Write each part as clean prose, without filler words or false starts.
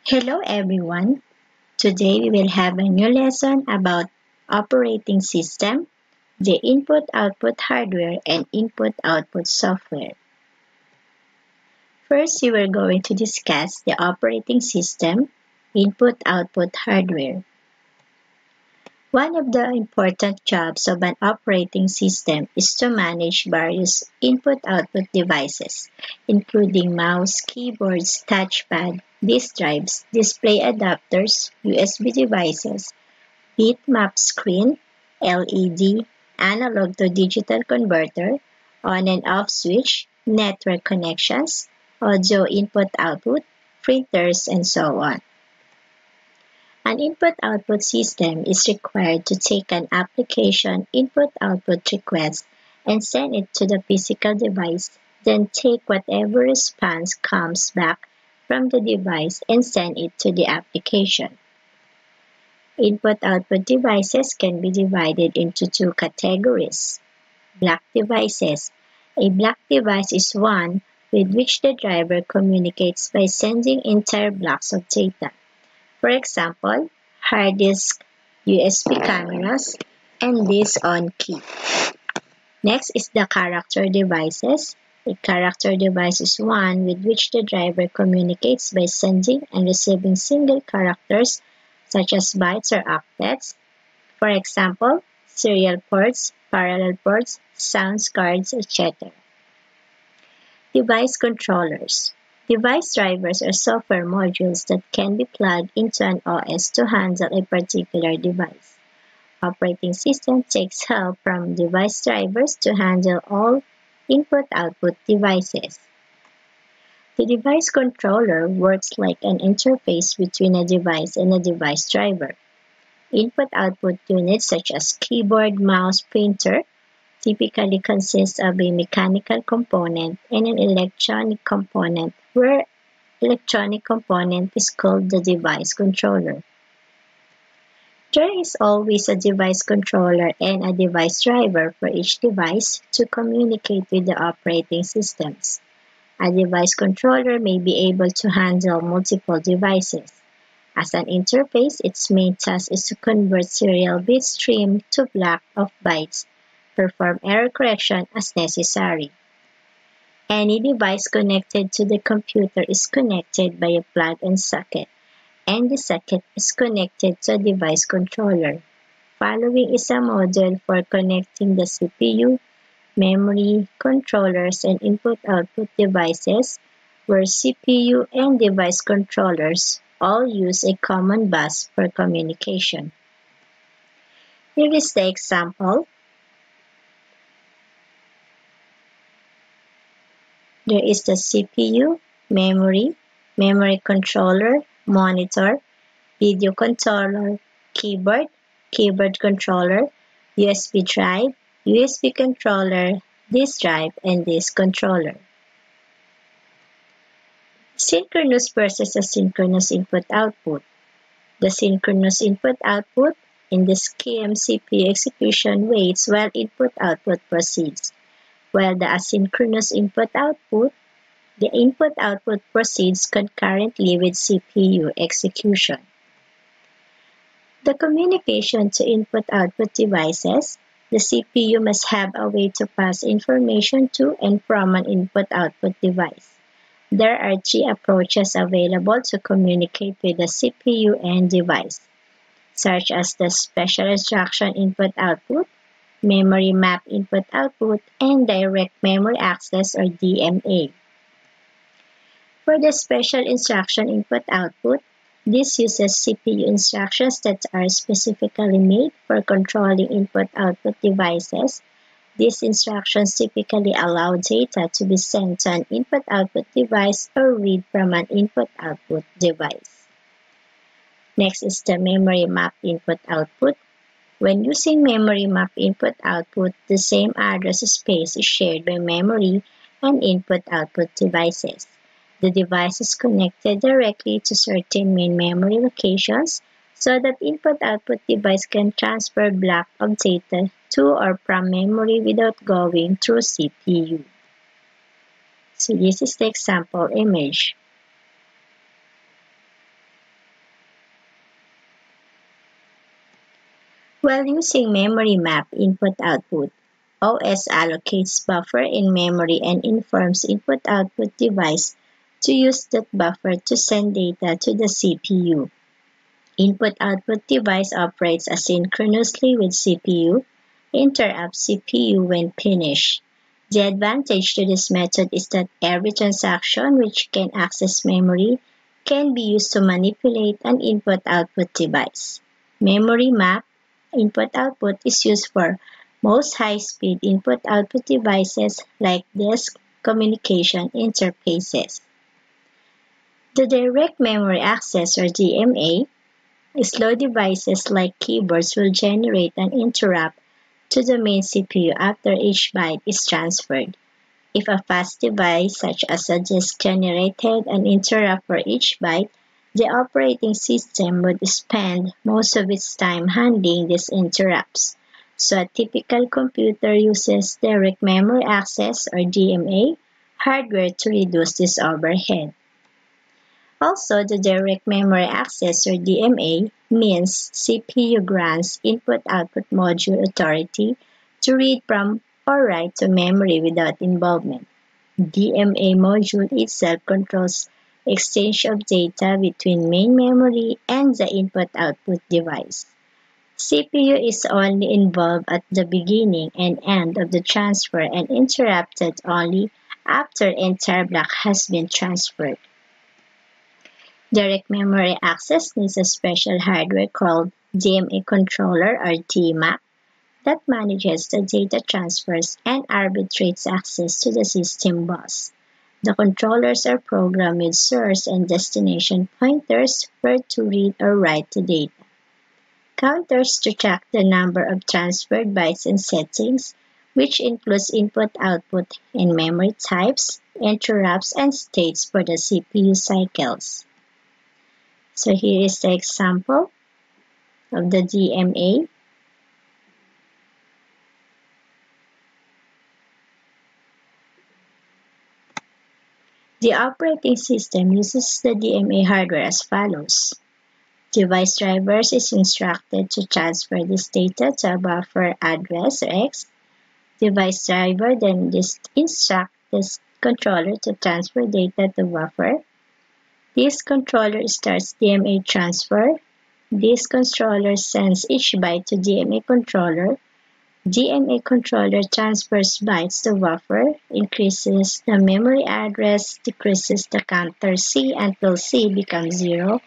Hello everyone. Today we will have a new lesson about operating system, the input-output hardware and input-output software. First, we are going to discuss the operating system, input-output hardware. One of the important jobs of an operating system is to manage various input-output devices, including mouse, keyboards, touchpad, disk drives, display adapters, USB devices, bitmap screen, LED, analog to digital converter, on and off switch, network connections, audio input-output, printers, and so on. An input-output system is required to take an application input-output request and send it to the physical device, then take whatever response comes back from the device and send it to the application. Input-output devices can be divided into two categories. Block devices. A block device is one with which the driver communicates by sending entire blocks of data. For example, hard disk, USB cameras, and disk on key. Next is the character devices. A character device is one with which the driver communicates by sending and receiving single characters such as bytes or octets. For example, serial ports, parallel ports, sound cards, etc. Device controllers. Device drivers are software modules that can be plugged into an OS to handle a particular device. Operating system takes help from device drivers to handle all input-output devices. The device controller works like an interface between a device and a device driver. Input-output units such as keyboard, mouse, printer typically consist of a mechanical component and an electronic component, where electronic component is called the device controller. There is always a device controller and a device driver for each device to communicate with the operating systems. A device controller may be able to handle multiple devices. As an interface, its main task is to convert serial bit stream to block of bytes, perform error correction as necessary. Any device connected to the computer is connected by a plug and socket, and the socket is connected to a device controller. Following is a model for connecting the CPU, memory, controllers, and input-output devices, where CPU and device controllers all use a common bus for communication. Here is the example. There is the CPU, memory controller, monitor, video controller, keyboard controller, USB drive, USB controller, disk drive, and disk controller. Synchronous versus asynchronous input-output. The synchronous input-output in the scheme CPU execution waits while input-output proceeds, while the asynchronous input-output, the input-output proceeds concurrently with CPU execution. The communication to input-output devices, the CPU must have a way to pass information to and from an input-output device. There are three approaches available to communicate with the CPU and device, such as the special instruction input-output, memory map input-output, and direct memory access or DMA. For the special instruction input-output, this uses CPU instructions that are specifically made for controlling input-output devices. These instructions typically allow data to be sent to an input-output device or read from an input-output device. Next is the memory map input-output. When using memory map input-output, the same address space is shared by memory and input-output devices. The device is connected directly to certain main memory locations so that input-output device can transfer block of data to or from memory without going through CPU. So this is the example image. While using memory map input-output, OS allocates buffer in memory and informs input-output device to use that buffer to send data to the CPU. Input-output device operates asynchronously with CPU, interrupts CPU when finished. The advantage to this method is that every transaction which can access memory can be used to manipulate an input-output device. Memory map input-output is used for most high-speed input-output devices like disk communication interfaces. The Direct Memory Access, or DMA, slow devices like keyboards will generate an interrupt to the main CPU after each byte is transferred. If a fast device such as a disk generated an interrupt for each byte, the operating system would spend most of its time handling these interrupts. So a typical computer uses Direct Memory Access, or DMA, hardware to reduce this overhead. Also, the Direct Memory Access, or DMA, means CPU grants Input-Output Module authority to read from or write to memory without involvement. DMA module itself controls exchange of data between main memory and the input-output device. CPU is only involved at the beginning and end of the transfer and interrupted only after entire block has been transferred. Direct Memory Access needs a special hardware called DMA controller, or DMAC, that manages the data transfers and arbitrates access to the system bus. The controllers are programmed with source and destination pointers where to read or write the data. Counters to track the number of transferred bytes and settings, which includes input-output and memory types, interrupts, and states for the CPU cycles. So here is the example of the DMA. The operating system uses the DMA hardware as follows. Device drivers is instructed to transfer this data to a buffer address, or X. Device driver then instructs this controller to transfer data to buffer. This controller starts DMA transfer. This controller sends each byte to DMA controller. DMA controller transfers bytes to buffer, increases the memory address, decreases the counter C until C becomes 0,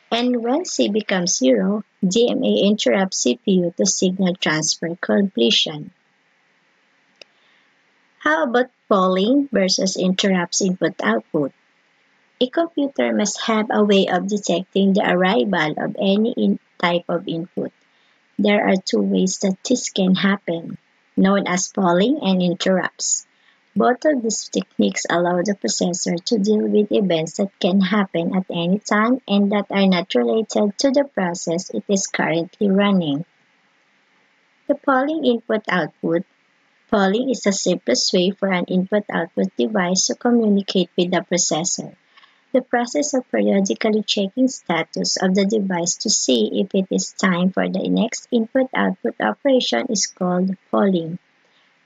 and when C becomes 0, DMA interrupts CPU to signal transfer completion. How about polling versus interrupts input-output? A computer must have a way of detecting the arrival of any type of input. There are two ways that this can happen, known as polling and interrupts. Both of these techniques allow the processor to deal with events that can happen at any time and that are not related to the process it is currently running. The polling input-output. Polling is the simplest way for an input-output device to communicate with the processor. The process of periodically checking status of the device to see if it is time for the next input-output operation is called polling.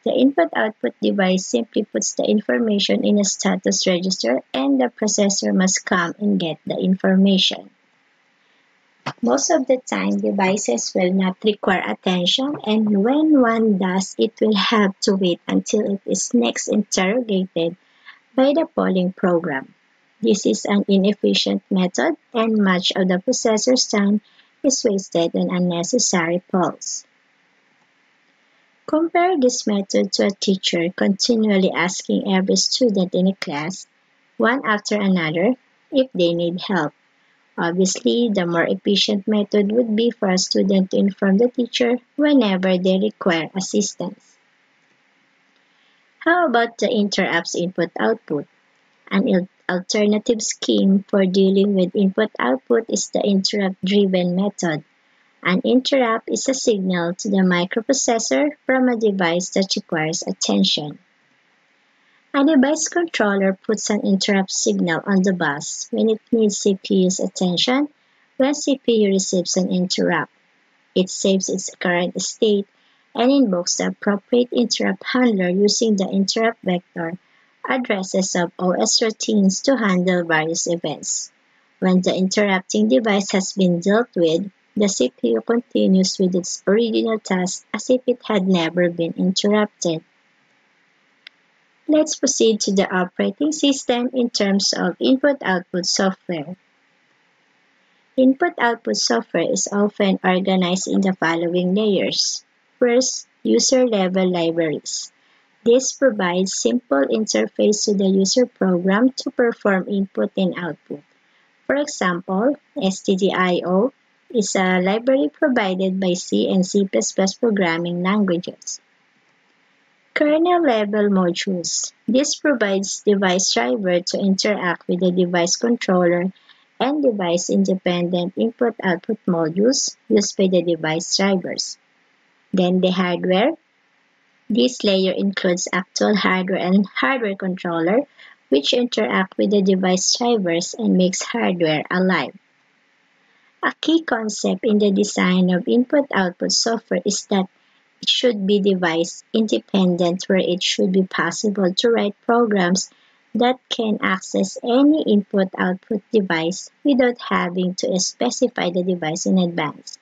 The input-output device simply puts the information in a status register and the processor must come and get the information. Most of the time, devices will not require attention, and when one does, it will have to wait until it is next interrogated by the polling program. This is an inefficient method, and much of the processor's time is wasted on unnecessary polls. Compare this method to a teacher continually asking every student in a class, one after another, if they need help. Obviously, the more efficient method would be for a student to inform the teacher whenever they require assistance. How about the interrupts input-output? An alternative scheme for dealing with input-output is the interrupt-driven method. An interrupt is a signal to the microprocessor from a device that requires attention. A device controller puts an interrupt signal on the bus when it needs CPU's attention when CPU receives an interrupt. It saves its current state and invokes the appropriate interrupt handler using the interrupt vector addresses of OS routines to handle various events. When the interrupting device has been dealt with, the CPU continues with its original task as if it had never been interrupted. Let's proceed to the operating system in terms of input-output software. Input-output software is often organized in the following layers. First, user-level libraries. This provides simple interface to the user program to perform input and output. For example, stdio is a library provided by C and C++ programming languages. Kernel-level modules. This provides device driver to interact with the device controller and device-independent input-output modules used by the device drivers. Then the hardware. This layer includes actual hardware and hardware controller, which interact with the device drivers and makes hardware alive. A key concept in the design of input-output software is that it should be device-independent, where it should be possible to write programs that can access any input-output device without having to specify the device in advance.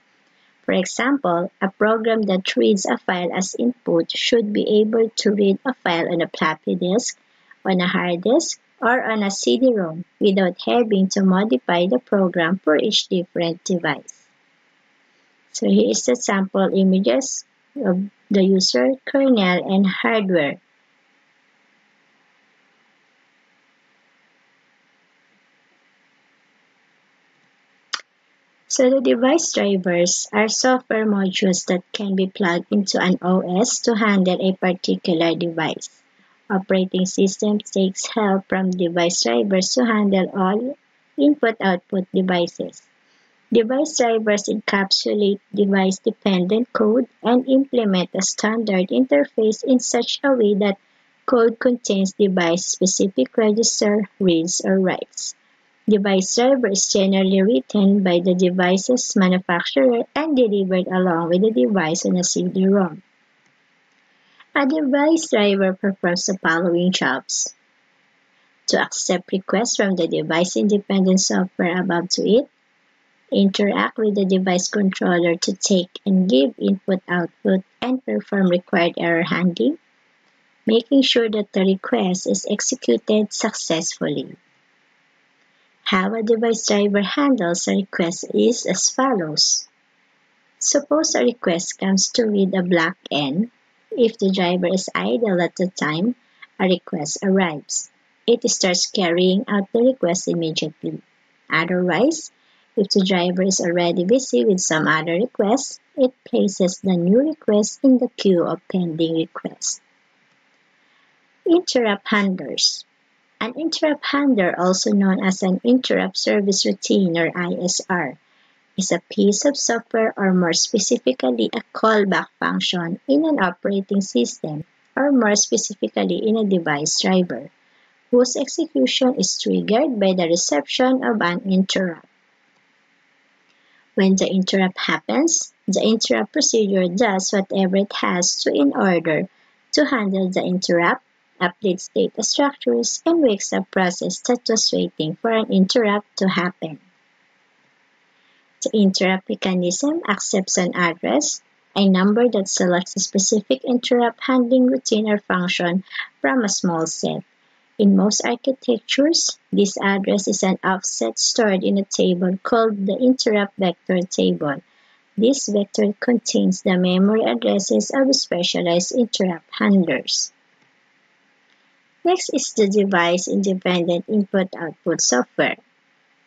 For example, a program that reads a file as input should be able to read a file on a floppy disk, on a hard disk, or on a CD-ROM without having to modify the program for each different device. So here is the sample images of the user, kernel, and hardware. So the device drivers are software modules that can be plugged into an OS to handle a particular device. Operating system takes help from device drivers to handle all input-output devices. Device drivers encapsulate device-dependent code and implement a standard interface in such a way that code contains device-specific register, reads, or writes. Device driver is generally written by the device's manufacturer and delivered along with the device on a CD-ROM. A device driver performs the following jobs: to accept requests from the device-independent software above to it, interact with the device controller to take and give input-output and perform required error handling, making sure that the request is executed successfully. How a device driver handles a request is as follows. Suppose a request comes to read a block N. If the driver is idle at the time a request arrives, it starts carrying out the request immediately. Otherwise, if the driver is already busy with some other request, it places the new request in the queue of pending requests. Interrupt handlers. An interrupt handler, also known as an interrupt service routine or ISR, is a piece of software, or more specifically a callback function in an operating system, or more specifically in a device driver, whose execution is triggered by the reception of an interrupt. When the interrupt happens, the interrupt procedure does whatever it has to in order to handle the interrupt, updates data structures, and wakes up process that was waiting for an interrupt to happen. The interrupt mechanism accepts an address, a number that selects a specific interrupt handling routine or function from a small set. In most architectures, this address is an offset stored in a table called the interrupt vector table. This vector contains the memory addresses of specialized interrupt handlers. Next is the device-independent input-output software.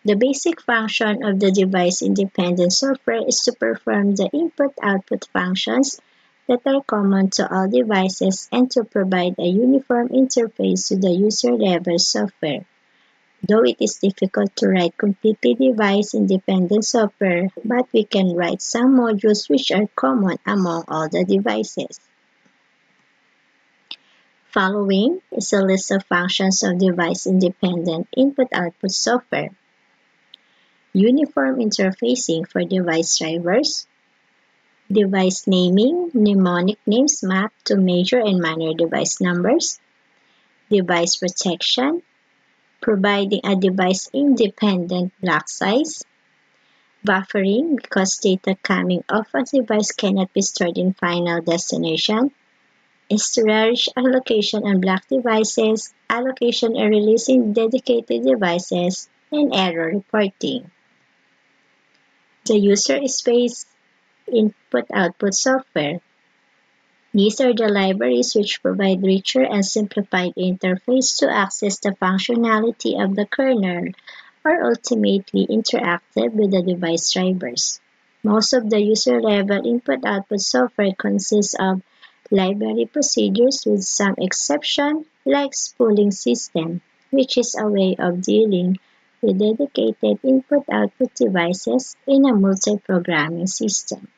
The basic function of the device-independent software is to perform the input-output functions that are common to all devices and to provide a uniform interface to the user-level software. Though it is difficult to write completely device-independent software, but we can write some modules which are common among all the devices. Following is a list of functions of device-independent input-output software. Uniform interfacing for device drivers, device naming, mnemonic names mapped to major and minor device numbers, device protection, providing a device-independent block size, buffering because data coming off a device cannot be stored in final destination, storage allocation on block devices, allocation and releasing dedicated devices, and error reporting. The user space input-output software. These are the libraries which provide richer and simplified interface to access the functionality of the kernel or ultimately interactive with the device drivers. Most of the user-level input-output software consists of library procedures with some exception like spooling system, which is a way of dealing with dedicated input-output devices in a multi-programming system.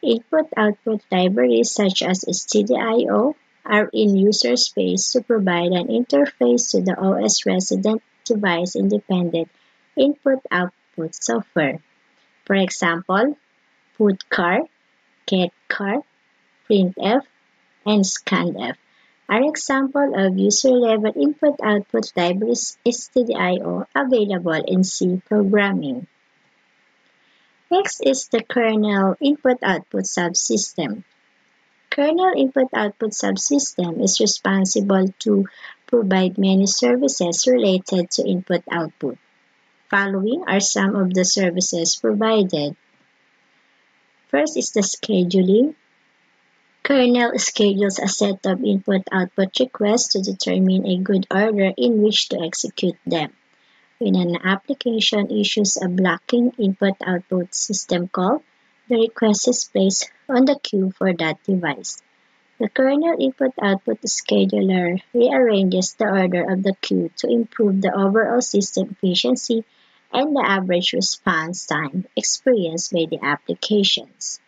Input-output libraries such as STDIO are in user space to provide an interface to the OS resident device independent input-output software. For example, putchar, getchar, printf, and scanf are examples of user-level input-output libraries STDIO available in C programming. Next is the kernel input-output subsystem. Kernel input-output subsystem is responsible to provide many services related to input-output. Following are some of the services provided. First is the scheduling. Kernel schedules a set of input-output requests to determine a good order in which to execute them. When an application issues a blocking input-output system call, the request is placed on the queue for that device. The kernel input-output scheduler rearranges the order of the queue to improve the overall system efficiency and the average response time experienced by the applications.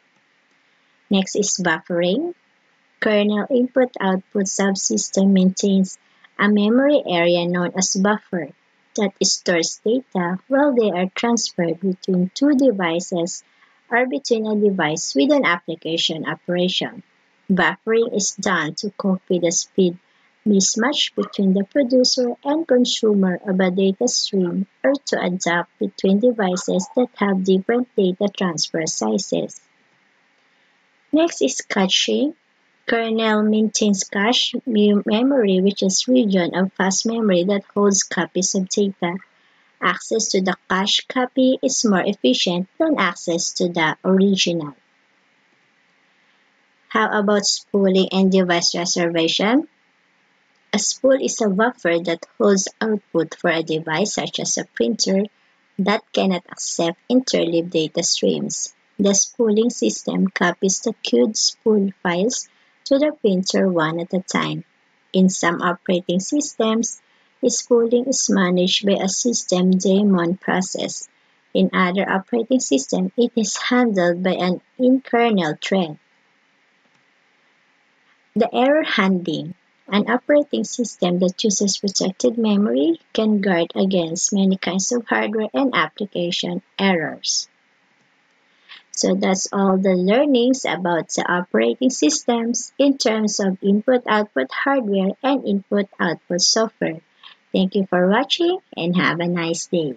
Next is buffering. Kernel input-output subsystem maintains a memory area known as buffer that stores data while they are transferred between two devices or between a device with an application operation. Buffering is done to copy the speed mismatch between the producer and consumer of a data stream or to adapt between devices that have different data transfer sizes. Next is caching. Kernel maintains cache memory, which is region of fast memory that holds copies of data. Access to the cache copy is more efficient than access to the original. How about spooling and device reservation? A spool is a buffer that holds output for a device such as a printer that cannot accept interleaved data streams. The spooling system copies the queued spool files to the printer one at a time. In some operating systems, spooling is managed by a system daemon process. In other operating systems, it is handled by an in-kernel thread. The error handling. An operating system that uses protected memory can guard against many kinds of hardware and application errors. So that's all the learnings about the operating systems in terms of input-output hardware and input-output software. Thank you for watching and have a nice day.